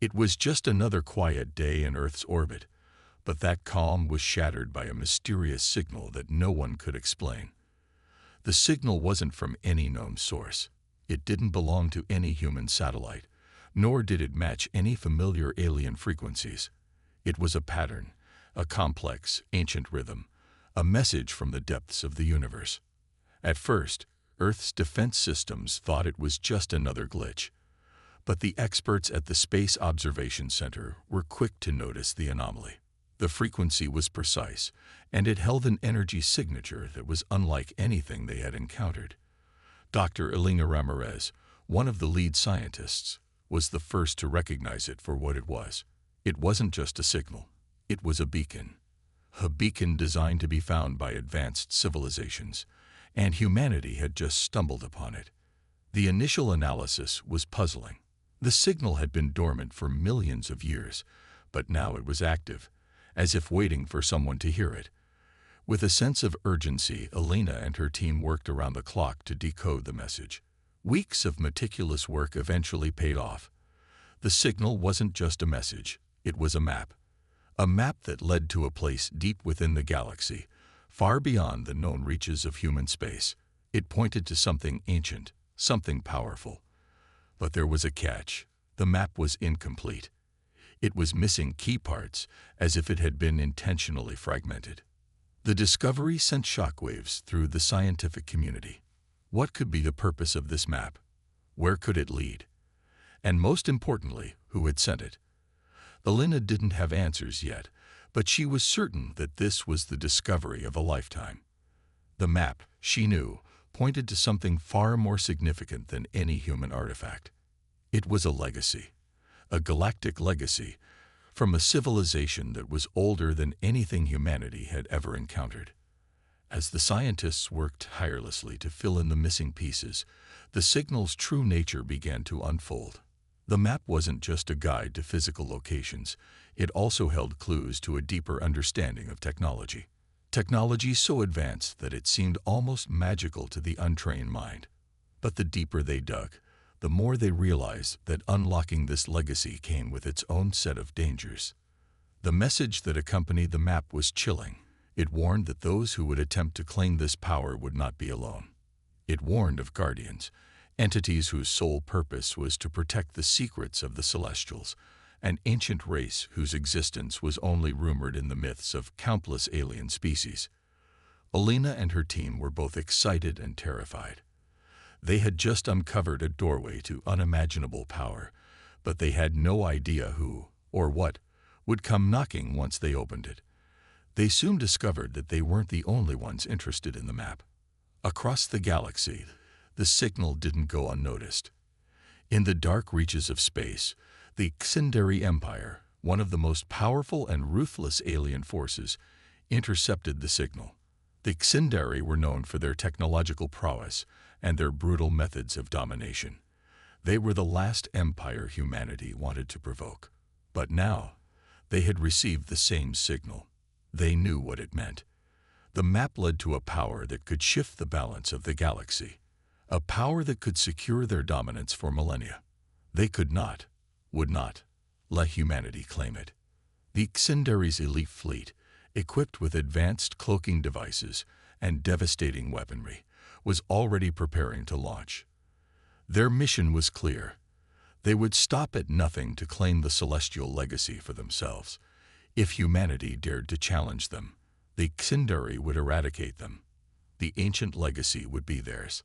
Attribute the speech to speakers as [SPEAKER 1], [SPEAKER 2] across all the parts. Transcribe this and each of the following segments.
[SPEAKER 1] It was just another quiet day in Earth's orbit, but that calm was shattered by a mysterious signal that no one could explain. The signal wasn't from any known source. It didn't belong to any human satellite, nor did it match any familiar alien frequencies. It was a pattern, a complex, ancient rhythm, a message from the depths of the universe. At first, Earth's defense systems thought it was just another glitch, but the experts at the Space Observation Center were quick to notice the anomaly. The frequency was precise, and it held an energy signature that was unlike anything they had encountered. Dr. Elena Ramirez, one of the lead scientists, was the first to recognize it for what it was. It wasn't just a signal. It was a beacon designed to be found by advanced civilizations, and humanity had just stumbled upon it. The initial analysis was puzzling. The signal had been dormant for millions of years, but now it was active, as if waiting for someone to hear it. With a sense of urgency, Elena and her team worked around the clock to decode the message. Weeks of meticulous work eventually paid off. The signal wasn't just a message, it was a map that led to a place deep within the galaxy, far beyond the known reaches of human space. It pointed to something ancient, something powerful. But there was a catch. The map was incomplete. It was missing key parts, as if it had been intentionally fragmented. The discovery sent shockwaves through the scientific community. What could be the purpose of this map? Where could it lead? And most importantly, who had sent it? Elena didn't have answers yet, but she was certain that this was the discovery of a lifetime. The map, she knew, pointed to something far more significant than any human artifact. It was a legacy, a galactic legacy, from a civilization that was older than anything humanity had ever encountered. As the scientists worked tirelessly to fill in the missing pieces, the signal's true nature began to unfold. The map wasn't just a guide to physical locations, it also held clues to a deeper understanding of technology. Technology so advanced that it seemed almost magical to the untrained mind. But the deeper they dug, the more they realized that unlocking this legacy came with its own set of dangers. The message that accompanied the map was chilling. It warned that those who would attempt to claim this power would not be alone. It warned of guardians, entities whose sole purpose was to protect the secrets of the Celestials, an ancient race whose existence was only rumored in the myths of countless alien species. Elena and her team were both excited and terrified. They had just uncovered a doorway to unimaginable power, but they had no idea who, or what, would come knocking once they opened it. They soon discovered that they weren't the only ones interested in the map. Across the galaxy, the signal didn't go unnoticed. In the dark reaches of space, the Xindari Empire, one of the most powerful and ruthless alien forces, intercepted the signal. The Xindari were known for their technological prowess and their brutal methods of domination. They were the last empire humanity wanted to provoke. But now, they had received the same signal. They knew what it meant. The map led to a power that could shift the balance of the galaxy, a power that could secure their dominance for millennia. They could not, would not, let humanity claim it. The Xindari's elite fleet, equipped with advanced cloaking devices and devastating weaponry, was already preparing to launch. Their mission was clear. They would stop at nothing to claim the celestial legacy for themselves. If humanity dared to challenge them, the Xindari would eradicate them. The ancient legacy would be theirs.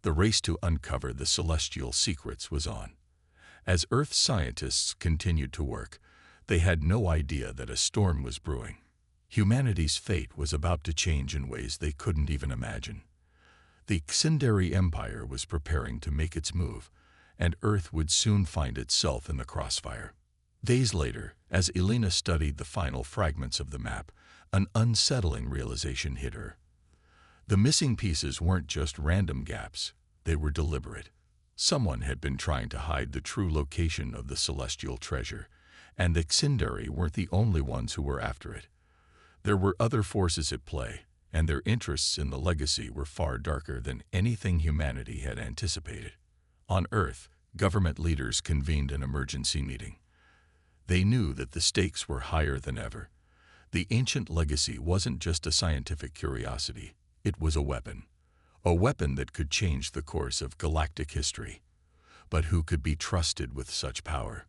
[SPEAKER 1] The race to uncover the celestial secrets was on. As Earth scientists continued to work, they had no idea that a storm was brewing. Humanity's fate was about to change in ways they couldn't even imagine. The Xindari Empire was preparing to make its move, and Earth would soon find itself in the crossfire. Days later, as Elena studied the final fragments of the map, an unsettling realization hit her. The missing pieces weren't just random gaps, they were deliberate. Someone had been trying to hide the true location of the celestial treasure, and the Xindari weren't the only ones who were after it. There were other forces at play, and their interests in the legacy were far darker than anything humanity had anticipated. On Earth, government leaders convened an emergency meeting. They knew that the stakes were higher than ever. The ancient legacy wasn't just a scientific curiosity, it was a weapon. A weapon that could change the course of galactic history. But who could be trusted with such power?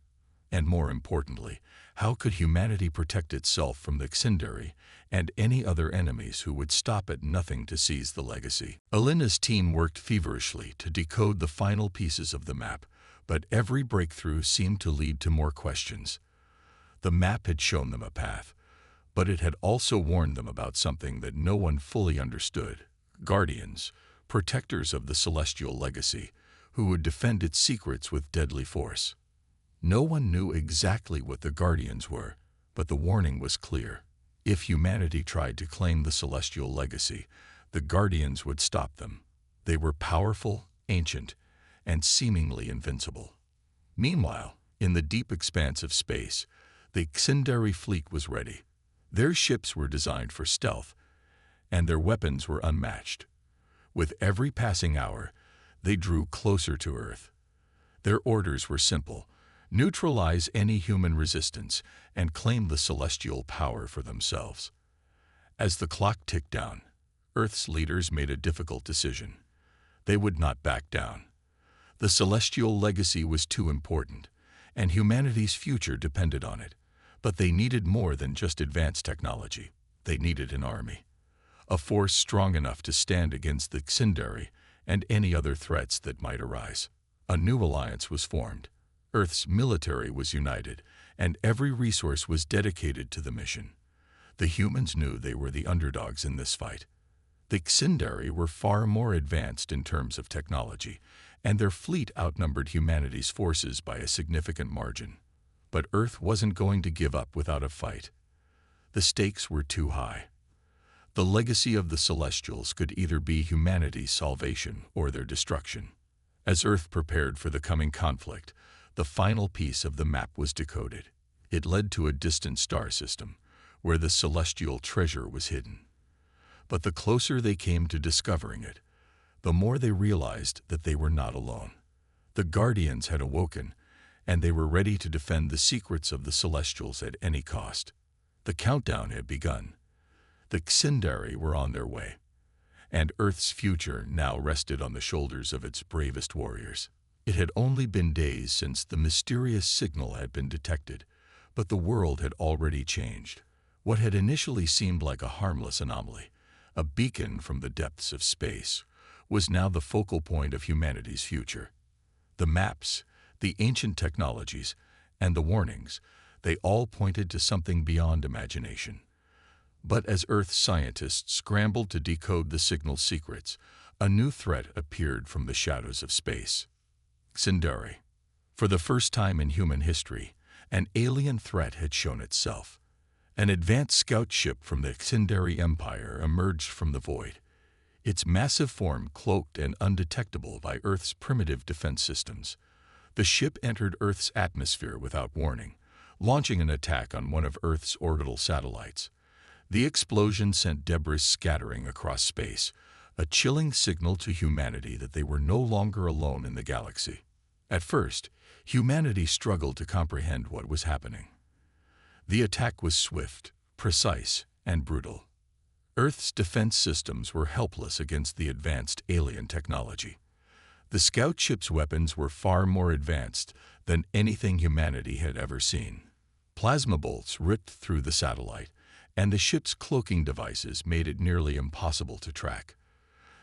[SPEAKER 1] And more importantly, how could humanity protect itself from the Xindari and any other enemies who would stop at nothing to seize the legacy? Alina's team worked feverishly to decode the final pieces of the map, but every breakthrough seemed to lead to more questions. The map had shown them a path, but it had also warned them about something that no one fully understood. Guardians, protectors of the celestial legacy, who would defend its secrets with deadly force. No one knew exactly what the Guardians were, but the warning was clear. If humanity tried to claim the celestial legacy, the Guardians would stop them. They were powerful, ancient, and seemingly invincible. Meanwhile, in the deep expanse of space, the Xindari fleet was ready. Their ships were designed for stealth, and their weapons were unmatched. With every passing hour, they drew closer to Earth. Their orders were simple: neutralize any human resistance and claim the celestial power for themselves. As the clock ticked down, Earth's leaders made a difficult decision. They would not back down. The celestial legacy was too important, and humanity's future depended on it. But they needed more than just advanced technology. They needed an army. A force strong enough to stand against the Xindari and any other threats that might arise. A new alliance was formed. Earth's military was united, and every resource was dedicated to the mission. The humans knew they were the underdogs in this fight. The Xindari were far more advanced in terms of technology, and their fleet outnumbered humanity's forces by a significant margin. But Earth wasn't going to give up without a fight. The stakes were too high. The legacy of the Celestials could either be humanity's salvation or their destruction. As Earth prepared for the coming conflict, the final piece of the map was decoded. It led to a distant star system, where the celestial treasure was hidden. But the closer they came to discovering it, the more they realized that they were not alone. The Guardians had awoken, and they were ready to defend the secrets of the Celestials at any cost. The countdown had begun. The Xindari were on their way, and Earth's future now rested on the shoulders of its bravest warriors. It had only been days since the mysterious signal had been detected, but the world had already changed. What had initially seemed like a harmless anomaly, a beacon from the depths of space, was now the focal point of humanity's future. The maps, the ancient technologies, and the warnings, they all pointed to something beyond imagination. But as Earth scientists scrambled to decode the signal's secrets, a new threat appeared from the shadows of space. Xindari. For the first time in human history, an alien threat had shown itself. An advanced scout ship from the Xindari Empire emerged from the void, its massive form cloaked and undetectable by Earth's primitive defense systems. The ship entered Earth's atmosphere without warning, launching an attack on one of Earth's orbital satellites. The explosion sent debris scattering across space, a chilling signal to humanity that they were no longer alone in the galaxy. At first, humanity struggled to comprehend what was happening. The attack was swift, precise, and brutal. Earth's defense systems were helpless against the advanced alien technology. The scout ship's weapons were far more advanced than anything humanity had ever seen. Plasma bolts ripped through the satellite, and the ship's cloaking devices made it nearly impossible to track.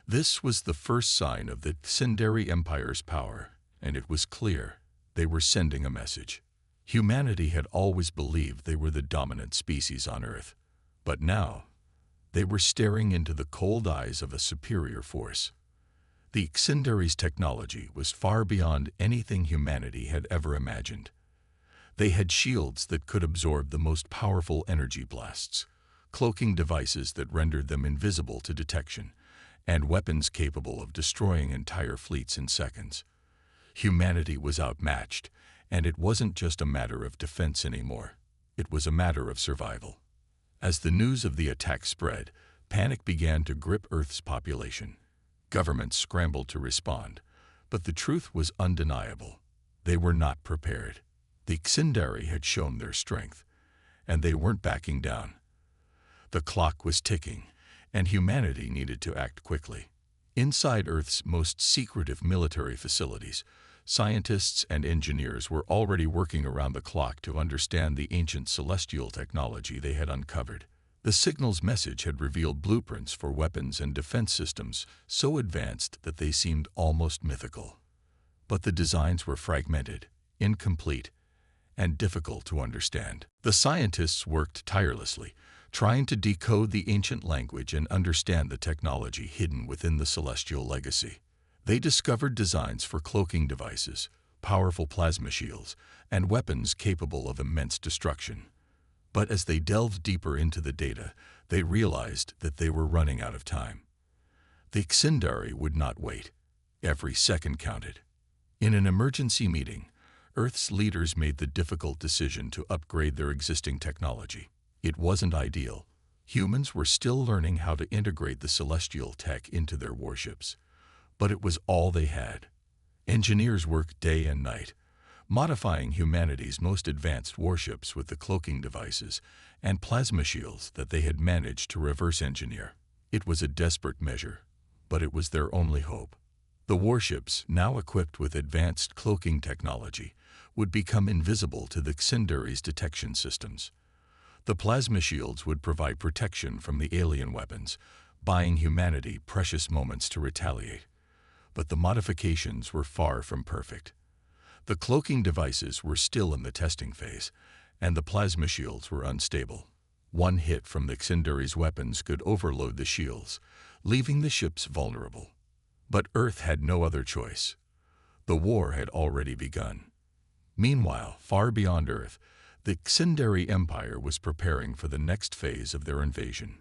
[SPEAKER 1] This was the first sign of the Xindari Empire's power, and it was clear they were sending a message. Humanity had always believed they were the dominant species on Earth, but now they were staring into the cold eyes of a superior force. The Xindari's technology was far beyond anything humanity had ever imagined. They had shields that could absorb the most powerful energy blasts, cloaking devices that rendered them invisible to detection, and weapons capable of destroying entire fleets in seconds. Humanity was outmatched, and it wasn't just a matter of defense anymore. It was a matter of survival. As the news of the attack spread, panic began to grip Earth's population. Governments scrambled to respond, but the truth was undeniable. They were not prepared. The Xindari had shown their strength, and they weren't backing down. The clock was ticking, and humanity needed to act quickly. Inside Earth's most secretive military facilities, scientists and engineers were already working around the clock to understand the ancient celestial technology they had uncovered. The signal's message had revealed blueprints for weapons and defense systems so advanced that they seemed almost mythical. But the designs were fragmented, incomplete, and difficult to understand. The scientists worked tirelessly, trying to decode the ancient language and understand the technology hidden within the celestial legacy. They discovered designs for cloaking devices, powerful plasma shields, and weapons capable of immense destruction. But as they delved deeper into the data, they realized that they were running out of time. The Xindari would not wait. Every second counted. In an emergency meeting, Earth's leaders made the difficult decision to upgrade their existing technology. It wasn't ideal. Humans were still learning how to integrate the celestial tech into their warships. But it was all they had. Engineers worked day and night, modifying humanity's most advanced warships with the cloaking devices and plasma shields that they had managed to reverse engineer. It was a desperate measure, but it was their only hope. The warships, now equipped with advanced cloaking technology, would become invisible to the Xindari's detection systems. The plasma shields would provide protection from the alien weapons, buying humanity precious moments to retaliate. But the modifications were far from perfect. The cloaking devices were still in the testing phase, and the plasma shields were unstable. One hit from the Xindari's weapons could overload the shields, leaving the ships vulnerable. But Earth had no other choice. The war had already begun. Meanwhile, far beyond Earth, the Xindari Empire was preparing for the next phase of their invasion.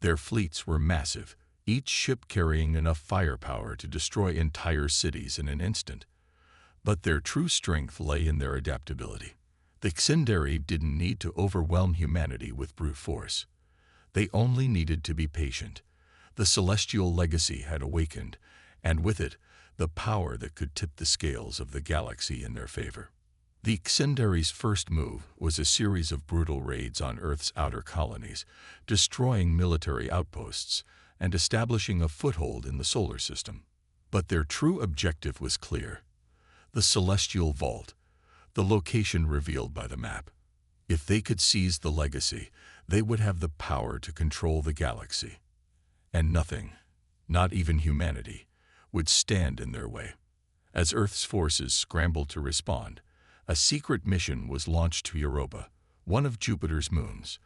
[SPEAKER 1] Their fleets were massive, each ship carrying enough firepower to destroy entire cities in an instant. But their true strength lay in their adaptability. The Xindari didn't need to overwhelm humanity with brute force. They only needed to be patient. The celestial legacy had awakened, and with it, the power that could tip the scales of the galaxy in their favor. The Xindari's first move was a series of brutal raids on Earth's outer colonies, destroying military outposts and establishing a foothold in the solar system. But their true objective was clear: the Celestial Vault, the location revealed by the map. If they could seize the legacy, they would have the power to control the galaxy. And nothing, not even humanity, would stand in their way. As Earth's forces scrambled to respond, a secret mission was launched to Europa, one of Jupiter's moons.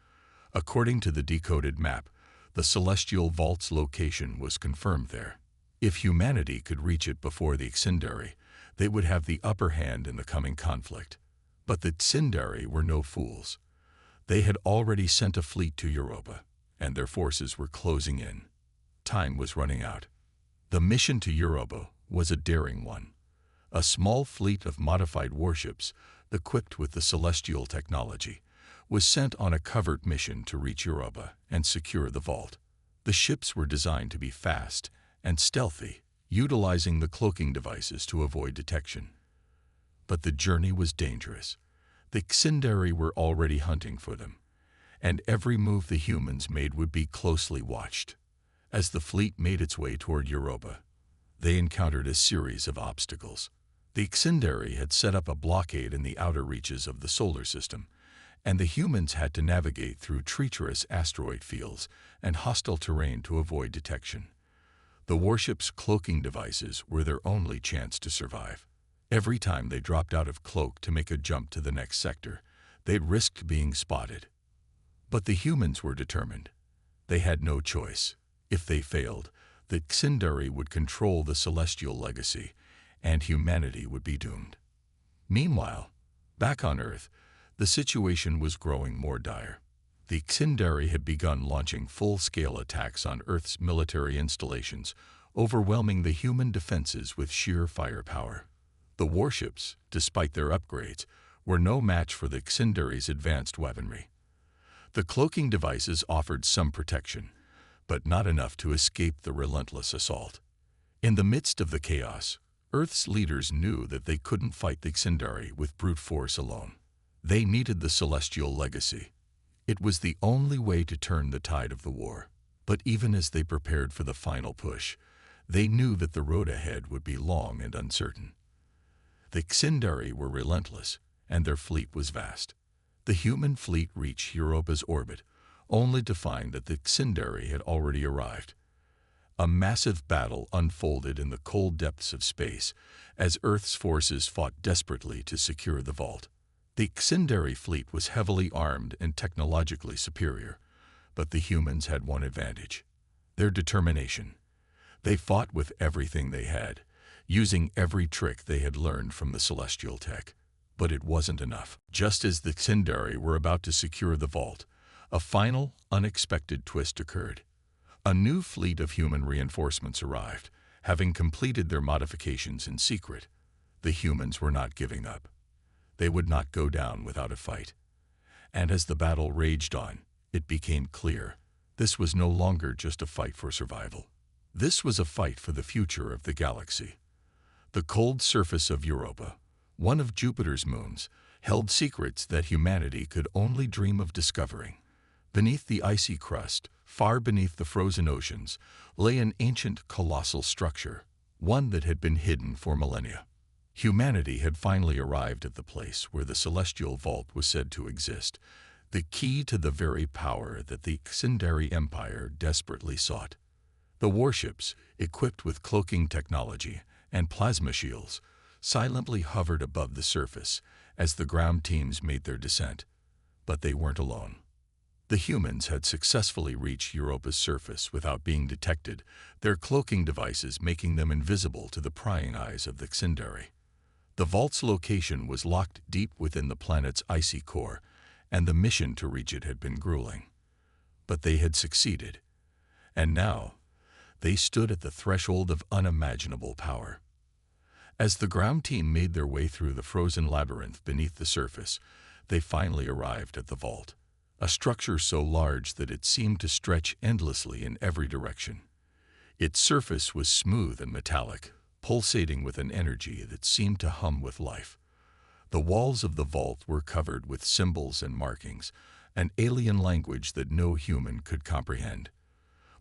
[SPEAKER 1] According to the decoded map, the Celestial Vault's location was confirmed there. If humanity could reach it before the Xindari, they would have the upper hand in the coming conflict. But the Xindari were no fools. They had already sent a fleet to Europa, and their forces were closing in. Time was running out. The mission to Europa was a daring one. A small fleet of modified warships, equipped with the celestial technology, was sent on a covert mission to reach Europa and secure the vault. The ships were designed to be fast and stealthy, utilizing the cloaking devices to avoid detection. But the journey was dangerous. The Xindari were already hunting for them, and every move the humans made would be closely watched. As the fleet made its way toward Europa, they encountered a series of obstacles. The Xindari had set up a blockade in the outer reaches of the solar system, and the humans had to navigate through treacherous asteroid fields and hostile terrain to avoid detection. The warship's cloaking devices were their only chance to survive. Every time they dropped out of cloak to make a jump to the next sector, they risked being spotted. But the humans were determined. They had no choice. If they failed, the Xindari would control the celestial legacy, and humanity would be doomed. Meanwhile, back on Earth, the situation was growing more dire. The Xindari had begun launching full-scale attacks on Earth's military installations, overwhelming the human defenses with sheer firepower. The warships, despite their upgrades, were no match for the Xindari's advanced weaponry. The cloaking devices offered some protection, but not enough to escape the relentless assault. In the midst of the chaos, Earth's leaders knew that they couldn't fight the Xindari with brute force alone. They needed the celestial legacy. It was the only way to turn the tide of the war. But even as they prepared for the final push, they knew that the road ahead would be long and uncertain. The Xindari were relentless, and their fleet was vast. The human fleet reached Europa's orbit, only to find that the Xindari had already arrived. A massive battle unfolded in the cold depths of space as Earth's forces fought desperately to secure the vault. The Xindari fleet was heavily armed and technologically superior, but the humans had one advantage: their determination. They fought with everything they had, using every trick they had learned from the celestial tech. But it wasn't enough. Just as the Xindari were about to secure the vault, a final, unexpected twist occurred. A new fleet of human reinforcements arrived, having completed their modifications in secret. The humans were not giving up. They would not go down without a fight. And as the battle raged on, it became clear this was no longer just a fight for survival. This was a fight for the future of the galaxy. The cold surface of Europa, one of Jupiter's moons, held secrets that humanity could only dream of discovering. Beneath the icy crust, far beneath the frozen oceans, lay an ancient, colossal structure, one that had been hidden for millennia. Humanity had finally arrived at the place where the celestial vault was said to exist, the key to the very power that the Xindari Empire desperately sought. The warships, equipped with cloaking technology and plasma shields, silently hovered above the surface as the ground teams made their descent. But they weren't alone. The humans had successfully reached Europa's surface without being detected, their cloaking devices making them invisible to the prying eyes of the Xindari. The vault's location was locked deep within the planet's icy core, and the mission to reach it had been grueling. But they had succeeded. And now, they stood at the threshold of unimaginable power. As the ground team made their way through the frozen labyrinth beneath the surface, they finally arrived at the vault, a structure so large that it seemed to stretch endlessly in every direction. Its surface was smooth and metallic, pulsating with an energy that seemed to hum with life. The walls of the vault were covered with symbols and markings, an alien language that no human could comprehend.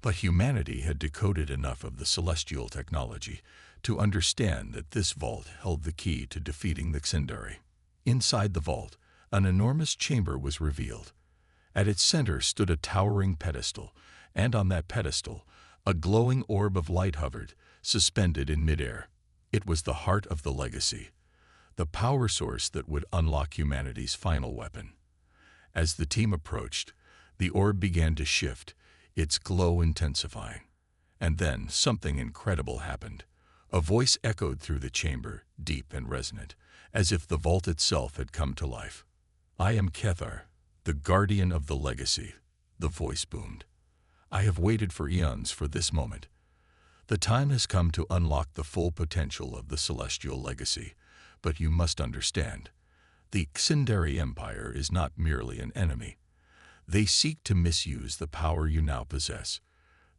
[SPEAKER 1] But humanity had decoded enough of the celestial technology to understand that this vault held the key to defeating the Xindari. Inside the vault, an enormous chamber was revealed. At its center stood a towering pedestal, and on that pedestal, a glowing orb of light hovered, suspended in midair. It was the heart of the legacy, the power source that would unlock humanity's final weapon. As the team approached, the orb began to shift, its glow intensifying. And then something incredible happened. A voice echoed through the chamber, deep and resonant, as if the vault itself had come to life. "I am Kethar, the guardian of the legacy," the voice boomed. "I have waited for eons for this moment. The time has come to unlock the full potential of the celestial legacy, but you must understand, the Xindari Empire is not merely an enemy. They seek to misuse the power you now possess.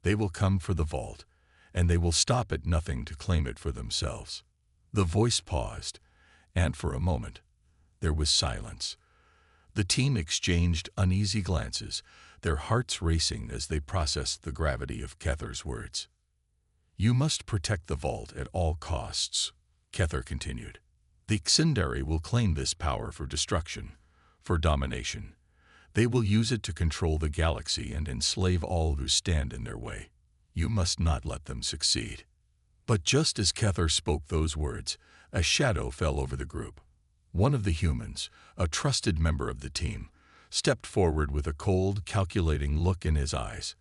[SPEAKER 1] They will come for the vault, and they will stop at nothing to claim it for themselves." The voice paused, and for a moment, there was silence. The team exchanged uneasy glances, their hearts racing as they processed the gravity of Kethar's words. "You must protect the vault at all costs," Kethar continued. "The Xindari will claim this power for destruction, for domination. They will use it to control the galaxy and enslave all who stand in their way. You must not let them succeed." But just as Kethar spoke those words, a shadow fell over the group. One of the humans, a trusted member of the team, stepped forward with a cold, calculating look in his eyes.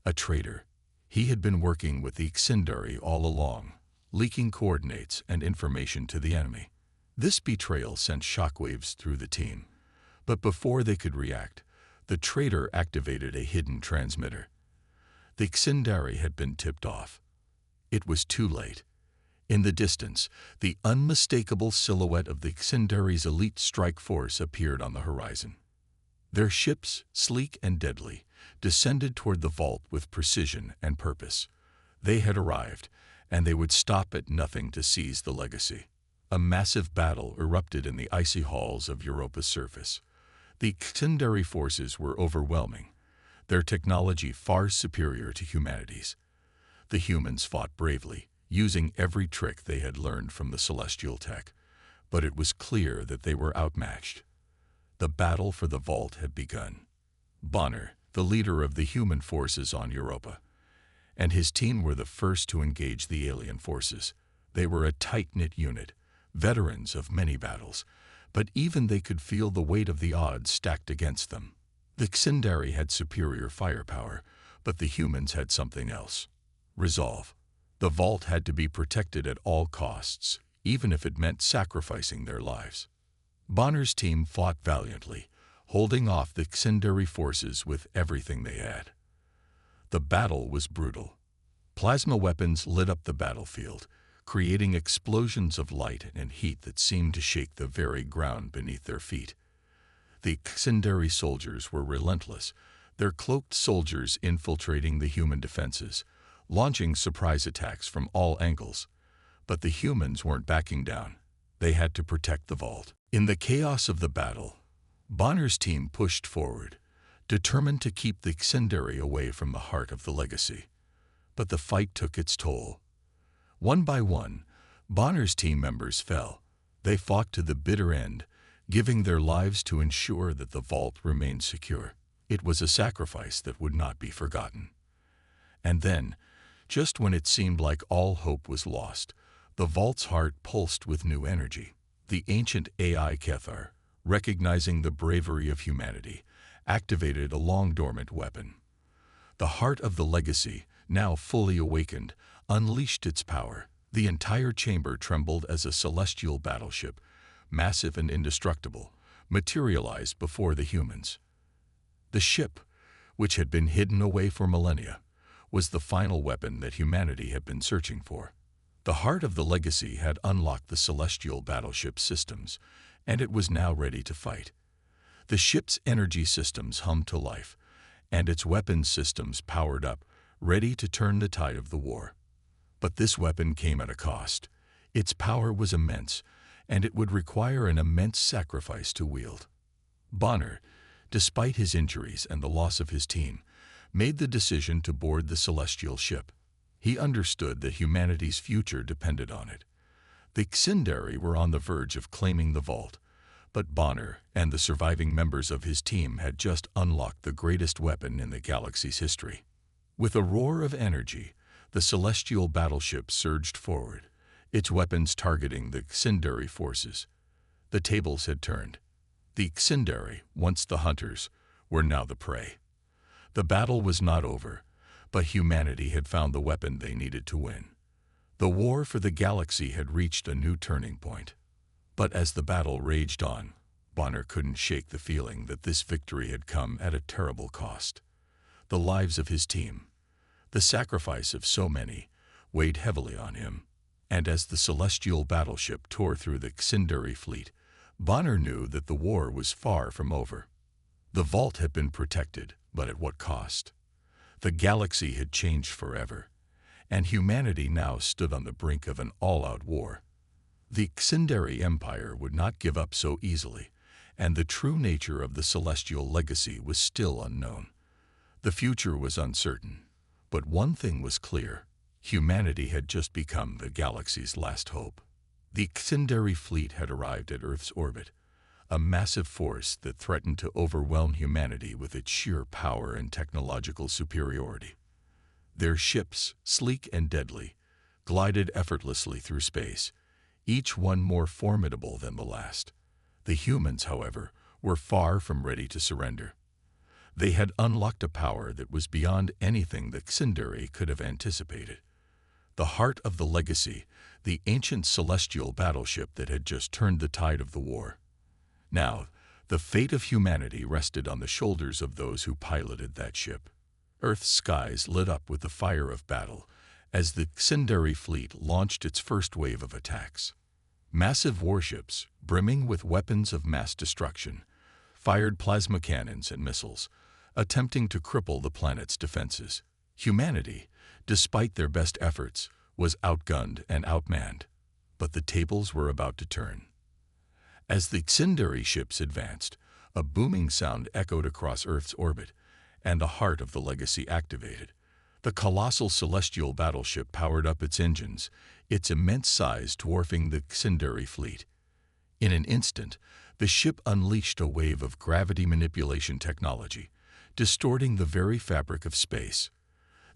[SPEAKER 1] A traitor. He had been working with the Xindari all along, leaking coordinates and information to the enemy. This betrayal sent shockwaves through the team. But before they could react, the traitor activated a hidden transmitter. The Xindari had been tipped off. It was too late. In the distance, the unmistakable silhouette of the Xindari's elite strike force appeared on the horizon. Their ships, sleek and deadly, descended toward the vault with precision and purpose. They had arrived, and they would stop at nothing to seize the legacy. A massive battle erupted in the icy halls of Europa's surface. The Xindari forces were overwhelming, their technology far superior to humanity's. The humans fought bravely, using every trick they had learned from the celestial tech, but it was clear that they were outmatched. The battle for the vault had begun. Bonner, the leader of the human forces on Europa, and his team were the first to engage the alien forces. They were a tight-knit unit, veterans of many battles, but even they could feel the weight of the odds stacked against them. The Xindari had superior firepower, but the humans had something else. Resolve. The vault had to be protected at all costs, even if it meant sacrificing their lives. Bonner's team fought valiantly, holding off the Xindari forces with everything they had. The battle was brutal. Plasma weapons lit up the battlefield, creating explosions of light and heat that seemed to shake the very ground beneath their feet. The Xindari soldiers were relentless, their cloaked soldiers infiltrating the human defenses, launching surprise attacks from all angles. But the humans weren't backing down. They had to protect the vault. In the chaos of the battle, Bonner's team pushed forward, determined to keep the Xindari away from the heart of the legacy. But the fight took its toll. One by one, Bonner's team members fell. They fought to the bitter end, giving their lives to ensure that the vault remained secure. It was a sacrifice that would not be forgotten. And then, just when it seemed like all hope was lost, the vault's heart pulsed with new energy. The ancient AI Kethar, recognizing the bravery of humanity, activated a long-dormant weapon. The heart of the legacy, now fully awakened, unleashed its power. The entire chamber trembled as a celestial battleship, massive and indestructible, materialized before the humans. The ship, which had been hidden away for millennia, was the final weapon that humanity had been searching for. The heart of the legacy had unlocked the celestial battleship systems, and it was now ready to fight. The ship's energy systems hummed to life, and its weapons systems powered up, ready to turn the tide of the war. But this weapon came at a cost. Its power was immense, and it would require an immense sacrifice to wield. Bonner, despite his injuries and the loss of his team, made the decision to board the celestial ship. He understood that humanity's future depended on it. The Xindari were on the verge of claiming the vault, but Bonner and the surviving members of his team had just unlocked the greatest weapon in the galaxy's history. With a roar of energy, the celestial battleship surged forward, its weapons targeting the Xindari forces. The tables had turned. The Xindari, once the hunters, were now the prey. The battle was not over, but humanity had found the weapon they needed to win. The war for the galaxy had reached a new turning point. But as the battle raged on, Bonner couldn't shake the feeling that this victory had come at a terrible cost. The lives of his team, the sacrifice of so many, weighed heavily on him. And as the celestial battleship tore through the Xindari fleet, Bonner knew that the war was far from over. The vault had been protected, but at what cost? The galaxy had changed forever, and humanity now stood on the brink of an all-out war. The Xindari Empire would not give up so easily, and the true nature of the celestial legacy was still unknown. The future was uncertain, but one thing was clear: humanity had just become the galaxy's last hope. The Xindari fleet had arrived at Earth's orbit, a massive force that threatened to overwhelm humanity with its sheer power and technological superiority. Their ships, sleek and deadly, glided effortlessly through space, each one more formidable than the last. The humans, however, were far from ready to surrender. They had unlocked a power that was beyond anything the Xindari could have anticipated. The heart of the legacy, the ancient celestial battleship that had just turned the tide of the war. Now, the fate of humanity rested on the shoulders of those who piloted that ship. Earth's skies lit up with the fire of battle as the Xindari fleet launched its first wave of attacks. Massive warships, brimming with weapons of mass destruction, fired plasma cannons and missiles, attempting to cripple the planet's defenses. Humanity, despite their best efforts, was outgunned and outmanned, but the tables were about to turn. As the Xindari ships advanced, a booming sound echoed across Earth's orbit, and the heart of the Legacy activated. The colossal celestial battleship powered up its engines, its immense size dwarfing the Xindari fleet. In an instant, the ship unleashed a wave of gravity manipulation technology, distorting the very fabric of space.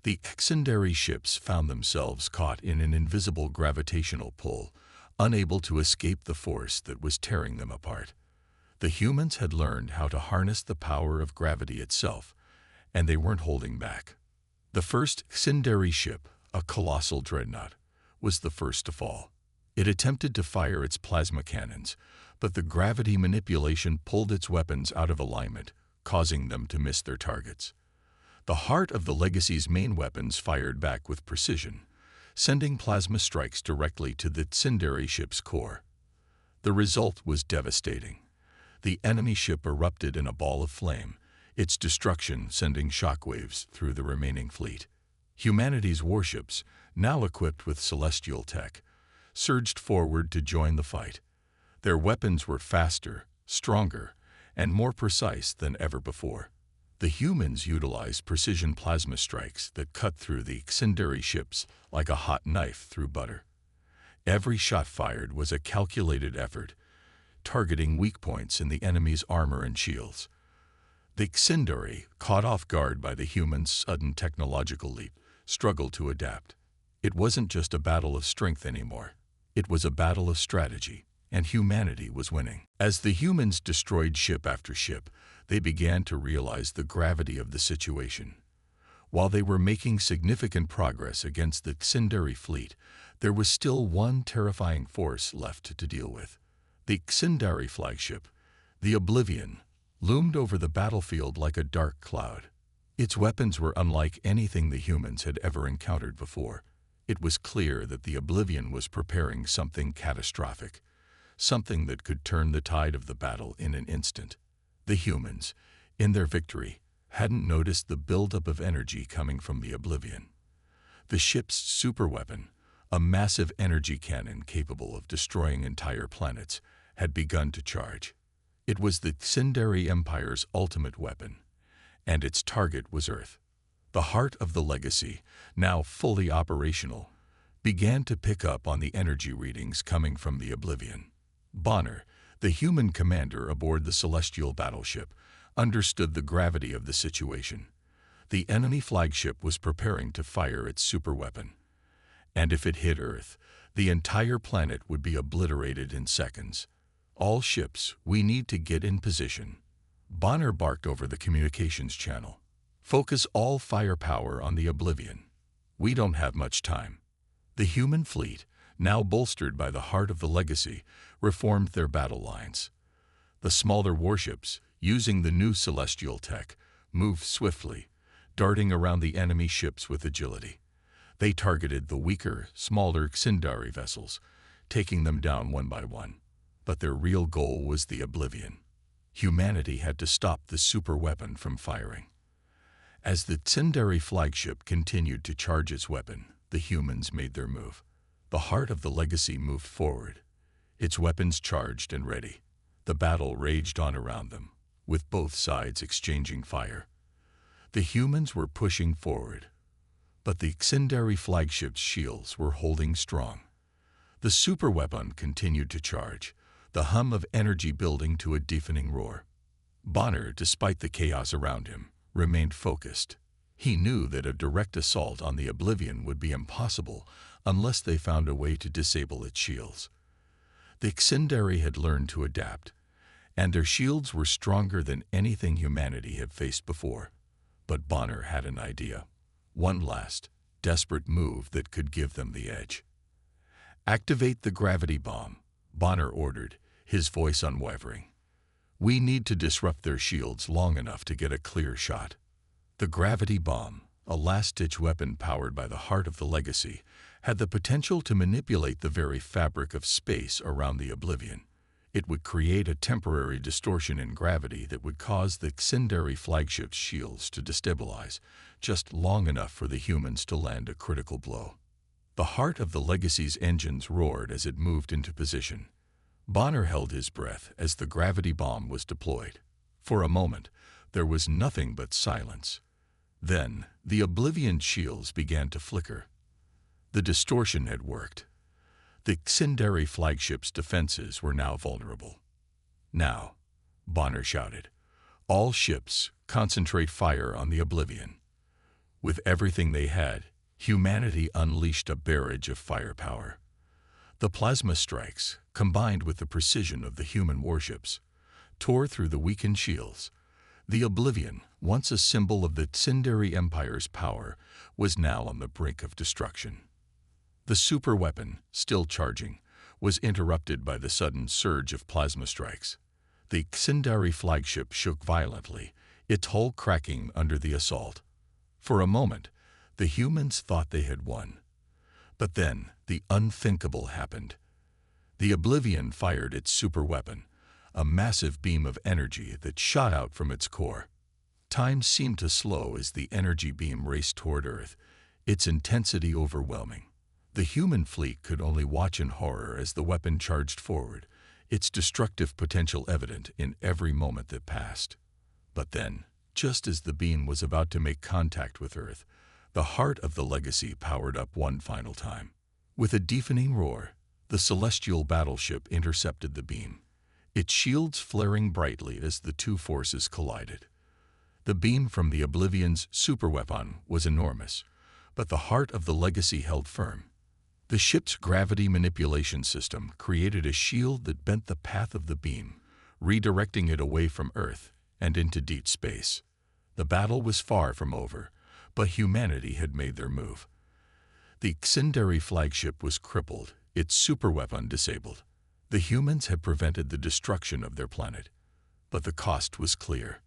[SPEAKER 1] The Xindari ships found themselves caught in an invisible gravitational pull, unable to escape the force that was tearing them apart. The humans had learned how to harness the power of gravity itself, and they weren't holding back. The first Xindari ship, a colossal dreadnought, was the first to fall. It attempted to fire its plasma cannons, but the gravity manipulation pulled its weapons out of alignment, causing them to miss their targets. The heart of the Legacy's main weapons fired back with precision, sending plasma strikes directly to the Xindari ship's core. The result was devastating. The enemy ship erupted in a ball of flame, its destruction sending shockwaves through the remaining fleet. Humanity's warships, now equipped with celestial tech, surged forward to join the fight. Their weapons were faster, stronger, and more precise than ever before. The humans utilized precision plasma strikes that cut through the Xindari ships like a hot knife through butter. Every shot fired was a calculated effort, targeting weak points in the enemy's armor and shields. The Xindari, caught off guard by the humans' sudden technological leap, struggled to adapt. It wasn't just a battle of strength anymore. It was a battle of strategy, and humanity was winning. As the humans destroyed ship after ship, they began to realize the gravity of the situation. While they were making significant progress against the Xindari fleet, there was still one terrifying force left to deal with. The Xindari flagship, the Oblivion, loomed over the battlefield like a dark cloud. Its weapons were unlike anything the humans had ever encountered before. It was clear that the Oblivion was preparing something catastrophic, something that could turn the tide of the battle in an instant. The humans, in their victory, hadn't noticed the buildup of energy coming from the Oblivion. The ship's superweapon, a massive energy cannon capable of destroying entire planets, had begun to charge. It was the Xindari Empire's ultimate weapon, and its target was Earth. The heart of the Legacy, now fully operational, began to pick up on the energy readings coming from the Oblivion. Bonner, the human commander aboard the celestial battleship, understood the gravity of the situation. The enemy flagship was preparing to fire its superweapon, and if it hit Earth, the entire planet would be obliterated in seconds. "All ships, we need to get in position." Bonner barked over the communications channel. "Focus all firepower on the Oblivion. We don't have much time." The human fleet, now bolstered by the heart of the Legacy, reformed their battle lines. The smaller warships, using the new celestial tech, moved swiftly, darting around the enemy ships with agility. They targeted the weaker, smaller Xindari vessels, taking them down one by one. But their real goal was the Oblivion. Humanity had to stop the superweapon from firing. As the Xindari flagship continued to charge its weapon, the humans made their move. The heart of the Legacy moved forward, its weapons charged and ready. The battle raged on around them, with both sides exchanging fire. The humans were pushing forward, but the Xindari flagship's shields were holding strong. The superweapon continued to charge, the hum of energy building to a deafening roar. Bonner, despite the chaos around him, remained focused. He knew that a direct assault on the Oblivion would be impossible unless they found a way to disable its shields. The Xindari had learned to adapt, and their shields were stronger than anything humanity had faced before. But Bonner had an idea. One last, desperate move that could give them the edge. "Activate the gravity bomb," Bonner ordered, his voice unwavering. "We need to disrupt their shields long enough to get a clear shot." The gravity bomb, a last-ditch weapon powered by the heart of the Legacy, had the potential to manipulate the very fabric of space around the Oblivion. It would create a temporary distortion in gravity that would cause the Xindari flagship's shields to destabilize, just long enough for the humans to land a critical blow. The heart of the Legacy's engines roared as it moved into position. Bonner held his breath as the gravity bomb was deployed. For a moment, there was nothing but silence. Then, the Oblivion shields began to flicker. The distortion had worked. The Xindari flagship's defenses were now vulnerable. "Now," Bonner shouted, "all ships concentrate fire on the Oblivion." With everything they had, humanity unleashed a barrage of firepower. The plasma strikes, combined with the precision of the human warships, tore through the weakened shields. The Oblivion, once a symbol of the Xindari Empire's power, was now on the brink of destruction. The superweapon, still charging, was interrupted by the sudden surge of plasma strikes. The Xindari flagship shook violently, its hull cracking under the assault. For a moment, the humans thought they had won. But then, the unthinkable happened. The Oblivion fired its superweapon, a massive beam of energy that shot out from its core. Time seemed to slow as the energy beam raced toward Earth, its intensity overwhelming. The human fleet could only watch in horror as the weapon charged forward, its destructive potential evident in every moment that passed. But then, just as the beam was about to make contact with Earth, the heart of the Legacy powered up one final time. With a deafening roar, the celestial battleship intercepted the beam, its shields flaring brightly as the two forces collided. The beam from the Oblivion's superweapon was enormous, but the heart of the Legacy held firm. The ship's gravity manipulation system created a shield that bent the path of the beam, redirecting it away from Earth and into deep space. The battle was far from over, but humanity had made their move. The Xindari flagship was crippled, its superweapon disabled. The humans had prevented the destruction of their planet, but the cost was clear.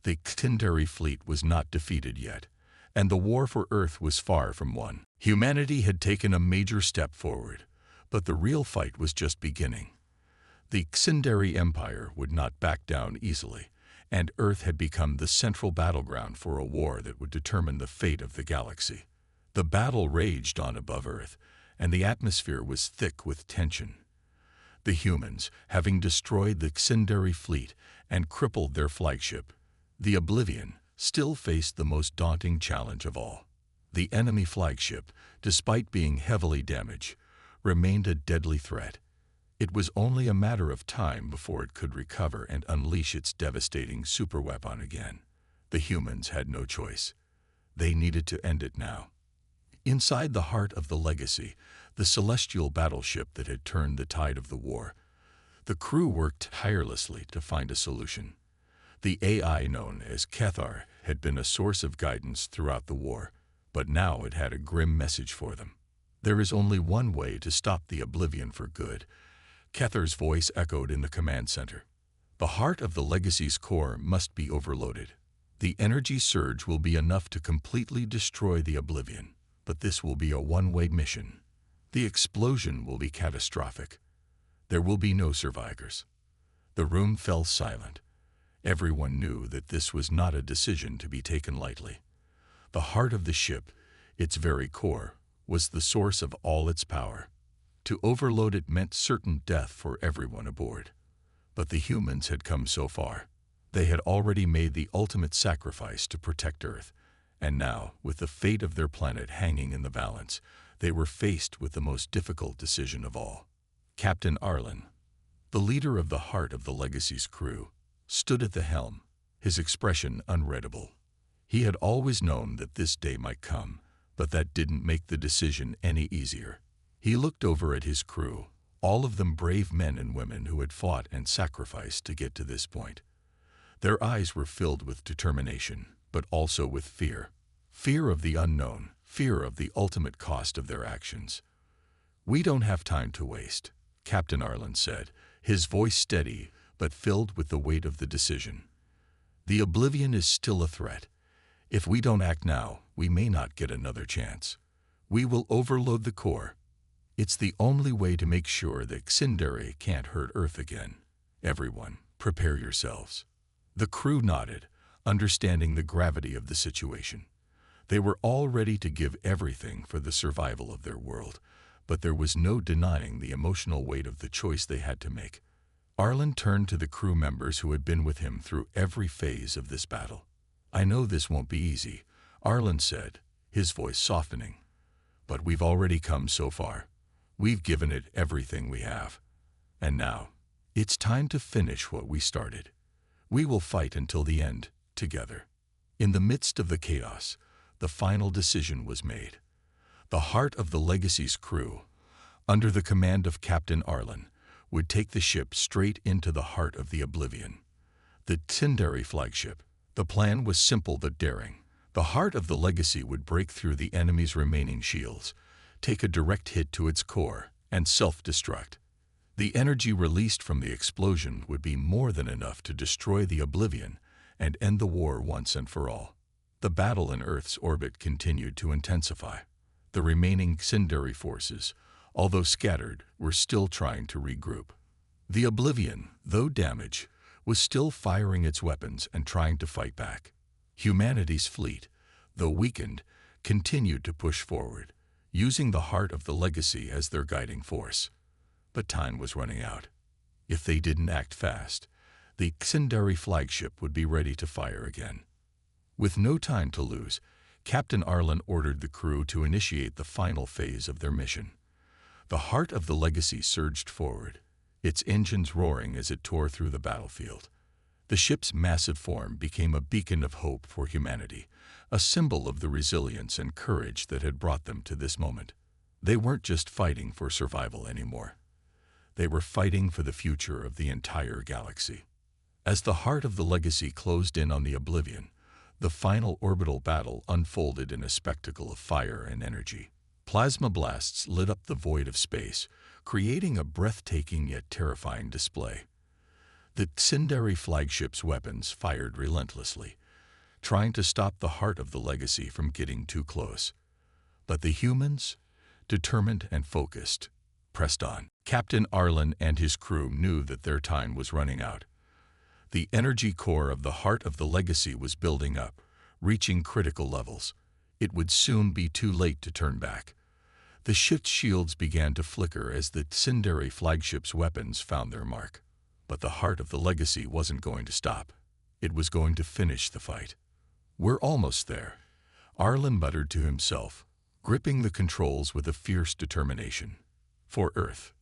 [SPEAKER 1] The Xindari fleet was not defeated yet, and the war for Earth was far from won. Humanity had taken a major step forward, but the real fight was just beginning. The Xindari Empire would not back down easily, and Earth had become the central battleground for a war that would determine the fate of the galaxy. The battle raged on above Earth, and the atmosphere was thick with tension. The humans, having destroyed the Xindari fleet and crippled their flagship, the Oblivion, still faced the most daunting challenge of all. The enemy flagship, despite being heavily damaged, remained a deadly threat. It was only a matter of time before it could recover and unleash its devastating superweapon again. The humans had no choice. They needed to end it now. Inside the heart of the Legacy, the celestial battleship that had turned the tide of the war, the crew worked tirelessly to find a solution. The AI known as Cathar had been a source of guidance throughout the war, but now it had a grim message for them. "There is only one way to stop the Oblivion for good," Cathar's voice echoed in the command center. "The heart of the Legacy's core must be overloaded. The energy surge will be enough to completely destroy the Oblivion, but this will be a one-way mission. The explosion will be catastrophic. There will be no survivors." The room fell silent. Everyone knew that this was not a decision to be taken lightly. The heart of the ship, its very core, was the source of all its power. To overload it meant certain death for everyone aboard. But the humans had come so far. They had already made the ultimate sacrifice to protect Earth, and now, with the fate of their planet hanging in the balance, they were faced with the most difficult decision of all. Captain Arlen, the leader of the heart of the Legacy's crew, stood at the helm, his expression unreadable. He had always known that this day might come, but that didn't make the decision any easier. He looked over at his crew, all of them brave men and women who had fought and sacrificed to get to this point. Their eyes were filled with determination, but also with fear. Fear of the unknown, fear of the ultimate cost of their actions. "We don't have time to waste," Captain Arlen said, his voice steady but filled with the weight of the decision. "The Oblivion is still a threat. If we don't act now, we may not get another chance. We will overload the core. It's the only way to make sure that Xindari can't hurt Earth again. Everyone, prepare yourselves." The crew nodded, understanding the gravity of the situation. They were all ready to give everything for the survival of their world, but there was no denying the emotional weight of the choice they had to make. Arlen turned to the crew members who had been with him through every phase of this battle. "I know this won't be easy," Arlen said, his voice softening. "But we've already come so far. We've given it everything we have. And now, it's time to finish what we started. We will fight until the end, together." In the midst of the chaos, the final decision was made. The Heart of the Legacy's crew, under the command of Captain Arlen, would take the ship straight into the heart of the Oblivion. The Tsundere flagship. The plan was simple but daring. The Heart of the Legacy would break through the enemy's remaining shields, take a direct hit to its core, and self-destruct. The energy released from the explosion would be more than enough to destroy the Oblivion and end the war once and for all. The battle in Earth's orbit continued to intensify. The remaining Tsundere forces, although scattered, were still trying to regroup. The Oblivion, though damaged, was still firing its weapons and trying to fight back. Humanity's fleet, though weakened, continued to push forward, using the Heart of the Legacy as their guiding force. But time was running out. If they didn't act fast, the Tsundere flagship would be ready to fire again. With no time to lose, Captain Arlen ordered the crew to initiate the final phase of their mission. The Heart of the Legacy surged forward, its engines roaring as it tore through the battlefield. The ship's massive form became a beacon of hope for humanity, a symbol of the resilience and courage that had brought them to this moment. They weren't just fighting for survival anymore. They were fighting for the future of the entire galaxy. As the Heart of the Legacy closed in on the Oblivion, the final orbital battle unfolded in a spectacle of fire and energy. Plasma blasts lit up the void of space, creating a breathtaking yet terrifying display. The Tsundere flagship's weapons fired relentlessly, trying to stop the Heart of the Legacy from getting too close. But the humans, determined and focused, pressed on. Captain Arlen and his crew knew that their time was running out. The energy core of the Heart of the Legacy was building up, reaching critical levels. It would soon be too late to turn back. The ship's shields began to flicker as the Tsundere flagship's weapons found their mark. But the Heart of the Legacy wasn't going to stop. It was going to finish the fight. "We're almost there," Arlen muttered to himself, gripping the controls with a fierce determination. For Earth,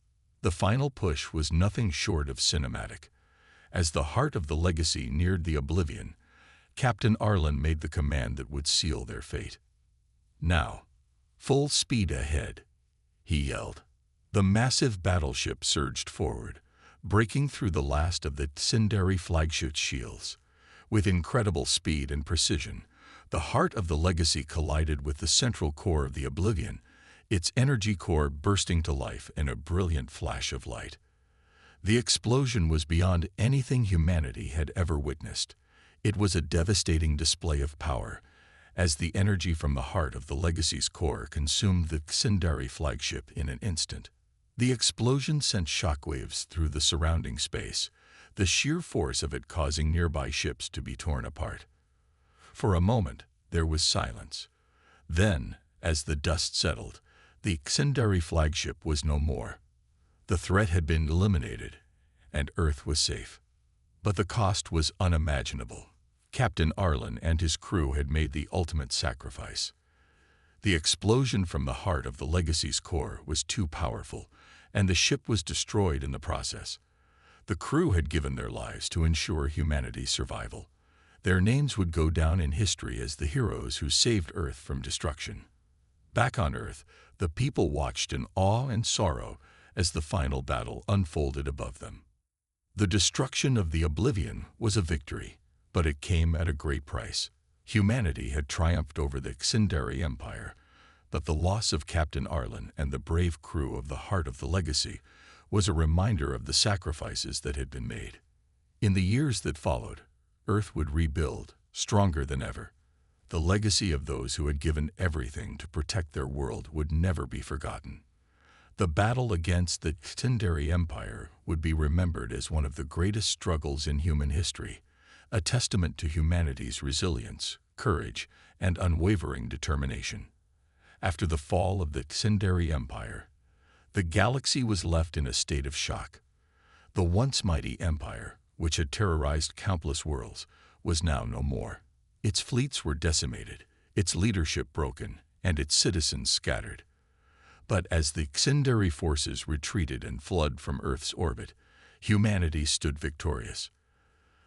[SPEAKER 1] the final push was nothing short of cinematic. As the Heart of the Legacy neared the Oblivion, Captain Arlen made the command that would seal their fate. "Now, full speed ahead," he yelled. The massive battleship surged forward, breaking through the last of the Tsundere flagship's shields. With incredible speed and precision, the Heart of the Legacy collided with the central core of the Oblivion, its energy core bursting to life in a brilliant flash of light. The explosion was beyond anything humanity had ever witnessed. It was a devastating display of power, as the energy from the Heart of the Legacy's core consumed the Tsundere flagship in an instant. The explosion sent shockwaves through the surrounding space, the sheer force of it causing nearby ships to be torn apart. For a moment, there was silence. Then, as the dust settled, the Tsundere flagship was no more. The threat had been eliminated, and Earth was safe. But the cost was unimaginable. Captain Arlen and his crew had made the ultimate sacrifice. The explosion from the Heart of the Legacy's core was too powerful, and the ship was destroyed in the process. The crew had given their lives to ensure humanity's survival. Their names would go down in history as the heroes who saved Earth from destruction. Back on Earth, the people watched in awe and sorrow as the final battle unfolded above them. The destruction of the Oblivion was a victory, but it came at a great price. Humanity had triumphed over the Tsundere Empire, but the loss of Captain Arlen and the brave crew of the Heart of the Legacy was a reminder of the sacrifices that had been made. In the years that followed, Earth would rebuild, stronger than ever. The legacy of those who had given everything to protect their world would never be forgotten. The battle against the Tsundere Empire would be remembered as one of the greatest struggles in human history, a testament to humanity's resilience, courage, and unwavering determination. After the fall of the Xindari Empire, the galaxy was left in a state of shock. The once mighty empire, which had terrorized countless worlds, was now no more. Its fleets were decimated, its leadership broken, and its citizens scattered. But as the Xindari forces retreated and fled from Earth's orbit, humanity stood victorious.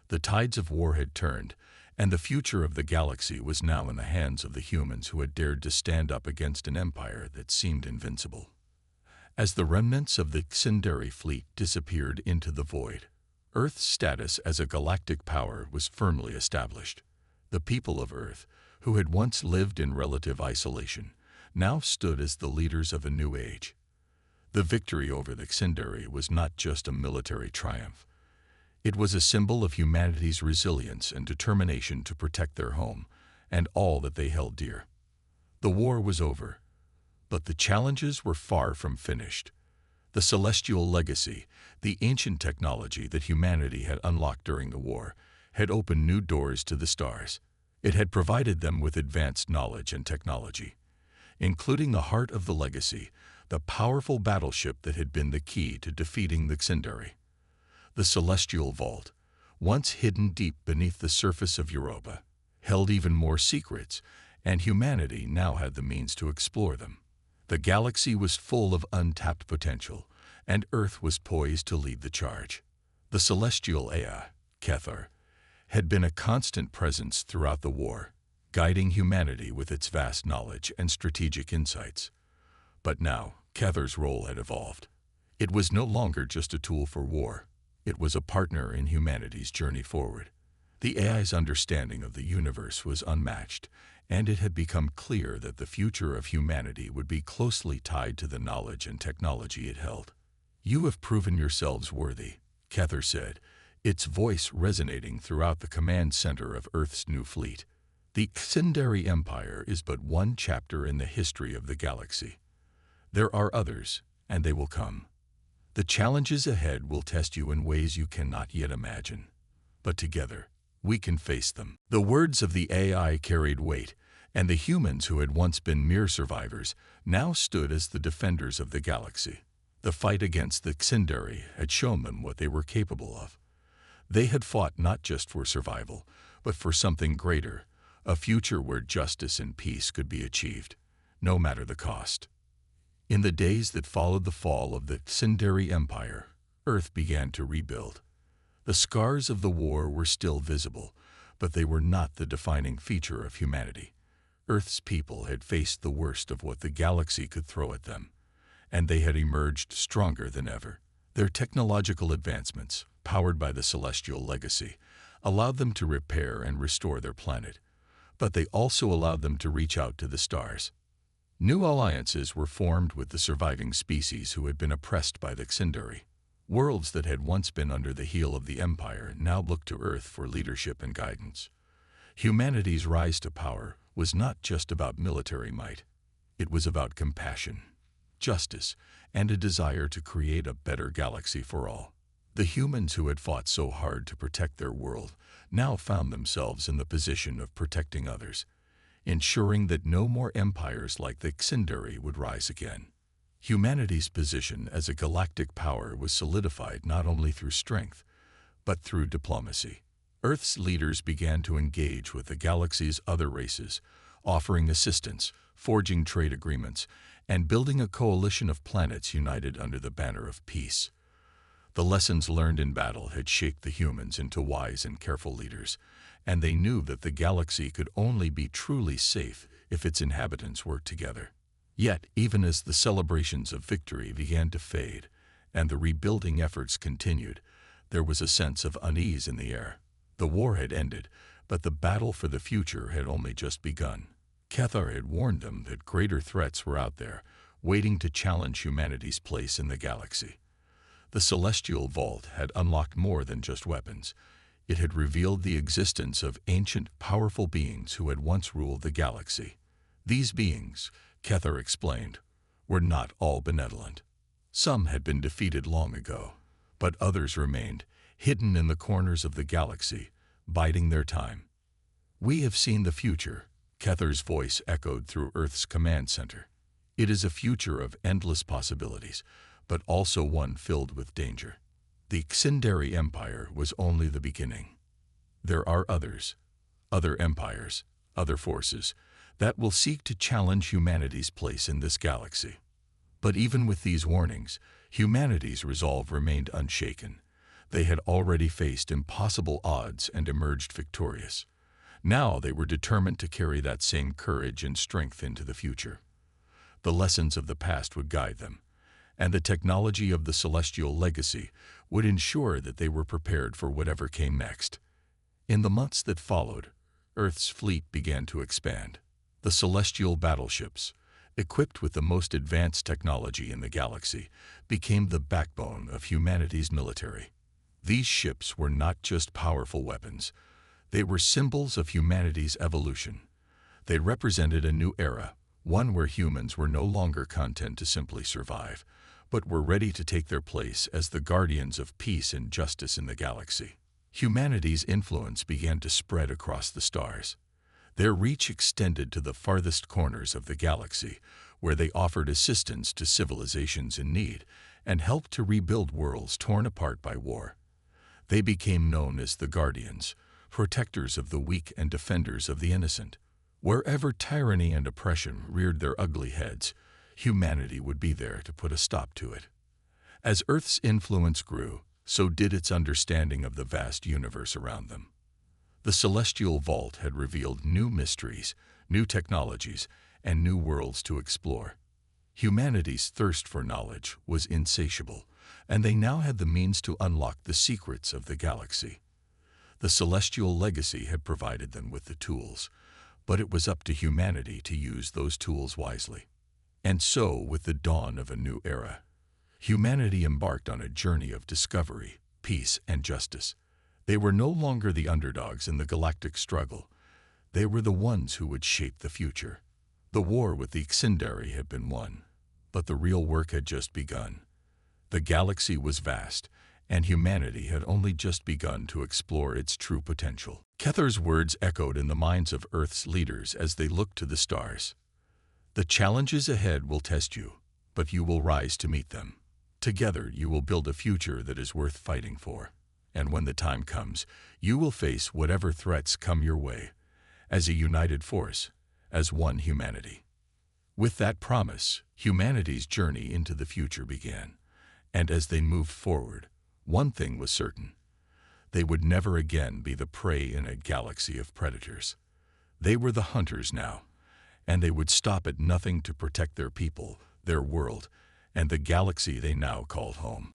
[SPEAKER 1] The tides of war had turned, and the future of the galaxy was now in the hands of the humans who had dared to stand up against an empire that seemed invincible. As the remnants of the Xindari fleet disappeared into the void, Earth's status as a galactic power was firmly established. The people of Earth, who had once lived in relative isolation, now stood as the leaders of a new age. The victory over the Xindari was not just a military triumph. It was a symbol of humanity's resilience and determination to protect their home and all that they held dear. The war was over, but the challenges were far from finished. The celestial legacy, the ancient technology that humanity had unlocked during the war, had opened new doors to the stars. It had provided them with advanced knowledge and technology, including the heart of the legacy, the powerful battleship that had been the key to defeating the Xindari. The celestial vault, once hidden deep beneath the surface of Europa, held even more secrets, and humanity now had the means to explore them. The galaxy was full of untapped potential, and Earth was poised to lead the charge. The celestial AI, Kethar, had been a constant presence throughout the war, guiding humanity with its vast knowledge and strategic insights. But now, Kethar's role had evolved. It was no longer just a tool for war. It was a partner in humanity's journey forward. The AI's understanding of the universe was unmatched, and it had become clear that the future of humanity would be closely tied to the knowledge and technology it held. "You have proven yourselves worthy," Kethar said, its voice resonating throughout the command center of Earth's new fleet. "The Xindari Empire is but one chapter in the history of the galaxy. There are others, and they will come. The challenges ahead will test you in ways you cannot yet imagine. But together, we can face them." The words of the AI carried weight, and the humans who had once been mere survivors now stood as the defenders of the galaxy. The fight against the Xindari had shown them what they were capable of. They had fought not just for survival, but for something greater, a future where justice and peace could be achieved, no matter the cost. In the days that followed the fall of the Xindari Empire, Earth began to rebuild. The scars of the war were still visible, but they were not the defining feature of humanity. Earth's people had faced the worst of what the galaxy could throw at them, and they had emerged stronger than ever. Their technological advancements, powered by the celestial legacy, allowed them to repair and restore their planet, but they also allowed them to reach out to the stars. New alliances were formed with the surviving species who had been oppressed by the Xindari. Worlds that had once been under the heel of the Empire now looked to Earth for leadership and guidance. Humanity's rise to power was not just about military might. It was about compassion, justice, and a desire to create a better galaxy for all. The humans who had fought so hard to protect their world now found themselves in the position of protecting others, ensuring that no more empires like the Xindari would rise again. Humanity's position as a galactic power was solidified not only through strength, but through diplomacy. Earth's leaders began to engage with the galaxy's other races, offering assistance, forging trade agreements, and building a coalition of planets united under the banner of peace. The lessons learned in battle had shaped the humans into wise and careful leaders, and they knew that the galaxy could only be truly safe if its inhabitants worked together. Yet, even as the celebrations of victory began to fade and the rebuilding efforts continued, there was a sense of unease in the air. The war had ended, but the battle for the future had only just begun. Kethar had warned them that greater threats were out there, waiting to challenge humanity's place in the galaxy. The Celestial Vault had unlocked more than just weapons. It had revealed the existence of ancient, powerful beings who had once ruled the galaxy. These beings, Kethar explained, were not all benevolent. Some had been defeated long ago, but others remained, hidden in the corners of the galaxy, biding their time. "We have seen the future," Kether's voice echoed through Earth's command center. "It is a future of endless possibilities, but also one filled with danger. The Xindari Empire was only the beginning. There are others, other empires, other forces, that will seek to challenge humanity's place in this galaxy." But even with these warnings, humanity's resolve remained unshaken. They had already faced impossible odds and emerged victorious. Now they were determined to carry that same courage and strength into the future. The lessons of the past would guide them, and the technology of the celestial legacy would ensure that they were prepared for whatever came next. In the months that followed, Earth's fleet began to expand. The celestial battleships, equipped with the most advanced technology in the galaxy, became the backbone of humanity's military. These ships were not just powerful weapons. They were symbols of humanity's evolution. They represented a new era, one where humans were no longer content to simply survive, but were ready to take their place as the guardians of peace and justice in the galaxy. Humanity's influence began to spread across the stars. Their reach extended to the farthest corners of the galaxy, where they offered assistance to civilizations in need and helped to rebuild worlds torn apart by war. They became known as the Guardians, protectors of the weak and defenders of the innocent. Wherever tyranny and oppression reared their ugly heads, humanity would be there to put a stop to it. As Earth's influence grew, so did its understanding of the vast universe around them. The celestial vault had revealed new mysteries, new technologies, and new worlds to explore. Humanity's thirst for knowledge was insatiable, and they now had the means to unlock the secrets of the galaxy. The celestial legacy had provided them with the tools, but it was up to humanity to use those tools wisely. And so, with the dawn of a new era, humanity embarked on a journey of discovery, peace, and justice. They were no longer the underdogs in the galactic struggle. They were the ones who would shape the future. The war with the Xindari had been won, but the real work had just begun. The galaxy was vast, and humanity had only just begun to explore its true potential. Kether's words echoed in the minds of Earth's leaders as they looked to the stars. "The challenges ahead will test you, but you will rise to meet them. Together you will build a future that is worth fighting for. And when the time comes, you will face whatever threats come your way, as a united force, as one humanity." With that promise, humanity's journey into the future began. And as they moved forward, one thing was certain. They would never again be the prey in a galaxy of predators. They were the hunters now, and they would stop at nothing to protect their people, their world, and the galaxy they now called home.